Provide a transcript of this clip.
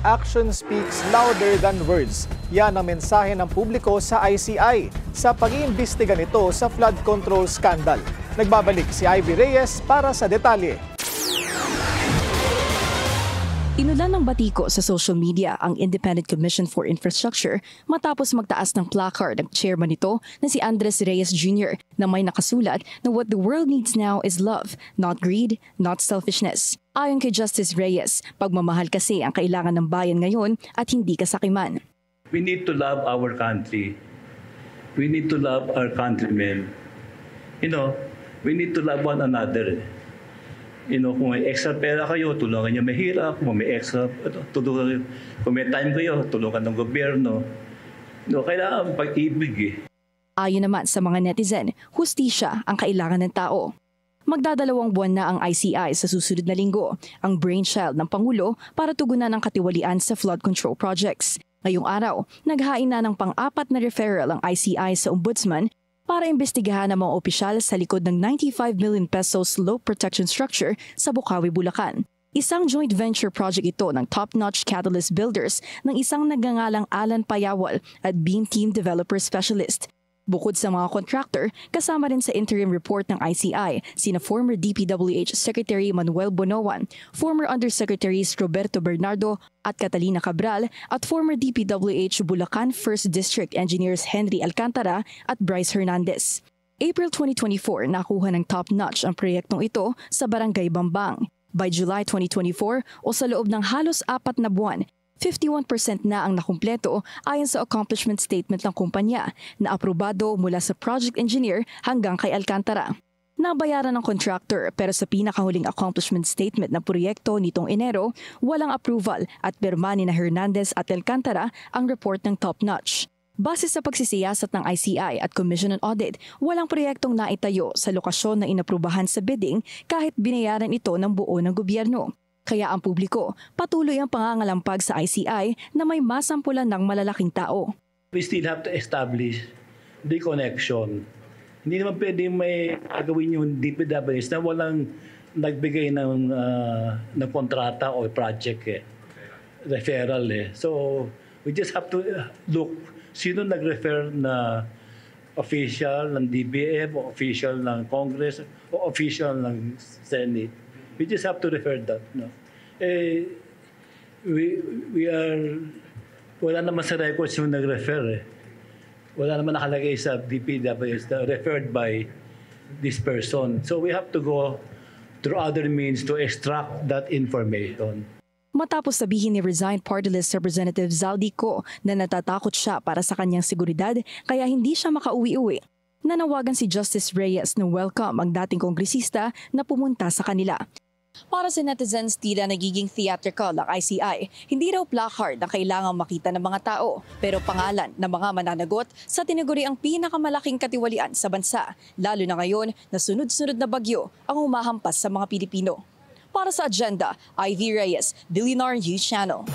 Action speaks louder than words. Yan ang mensahe ng publiko sa ICI sa pag-iimbestiga nito sa flood control scandal. Nagbabalik si Ivy Reyes para sa detalye. Inulan ng batiko sa social media ang Independent Commission for Infrastructure matapos magtaas ng placard ang chairman nito na si Andres Reyes Jr. na may nakasulat na what the world needs now is love, not greed, not selfishness. Ayon kay Justice Reyes, pagmamahal kasi ang kailangan ng bayan ngayon at hindi kasakiman. We need to love our country. We need to love our countrymen. We need to love one another. Kung may extra pera kayo, tulungan niyo mahirap. Kung may extra, tulungan niyo. Kung may time kayo, tulungan ng gobyerno. Kailangan pag-ibig. Ayon naman sa mga netizen, hustisya ang kailangan ng tao. Magdadalawang buwan na ang ICI sa susunod na linggo, ang brainchild ng Pangulo para tugunan ang katiwalian sa flood control projects. Ngayong araw, naghain na ng pang-apat na referral ang ICI sa Ombudsman para imbestigahan ang mga opisyal sa likod ng 95 million pesos slope protection structure sa Bocaue, Bulacan. Isang joint venture project ito ng top-notch catalyst builders ng isang nagngangalang Alan Payawal at Beam Team Developer Specialist. Bukod sa mga contractor, kasama rin sa interim report ng ICI sina former DPWH Secretary Manuel Bonoan, former Undersecretaries Roberto Bernardo at Catalina Cabral at former DPWH Bulacan 1st District Engineers Henry Alcantara at Bryce Hernandez. April 2024, nakuha ng top-notch ang proyektong ito sa Barangay Bambang. By July 2024 o sa loob ng halos 4 na buwan, 51% na ang nakumpleto ayon sa accomplishment statement ng kumpanya na aprobado mula sa project engineer hanggang kay Alcantara. Nabayaran ng contractor pero sa pinakahuling accomplishment statement ng proyekto nitong Enero, walang approval at pirma ni Hernandez at Alcantara ang report ng top-notch. Base sa pagsisiyasat ng ICI at Commission on Audit, walang proyektong naitayo sa lokasyon na inaprubahan sa bidding kahit binayaran ito ng buo ng gobyerno. Kaya ang publiko patuloy ang pangangalampag sa ICI na may masampulan ng malalaking tao. We still have to establish the connection. Hindi naman pwede may agawin yung DPWS na walang nagbigay ng kontrata o project referral So we just have to look sino nag-refer na official ng DBF o official ng Congress o official ng Senate. We just have to refer that. Wala naman sa records yung nag-refer. Wala naman nakalagay sa DPWS na referred by this person. So we have to go through other means to extract that information. Matapos sabihin ni resigned party list Representative Zaldico na natatakot siya para sa kanyang seguridad kaya hindi siya makauwi-uwi, nanawagan si Justice Reyes na welcome ang dating kongresista na pumunta sa kanila. Para sa netizens, tila nagiging theatrical ang ICI. Hindi raw placard ang kailangang makita ng mga tao, pero pangalan ng mga mananagot sa tinaguri ang pinakamalaking katiwalian sa bansa, lalo na ngayon na sunod-sunod na bagyo ang humahampas sa mga Pilipino. Para sa Agenda, Ivy Reyes, Billionaire News Channel.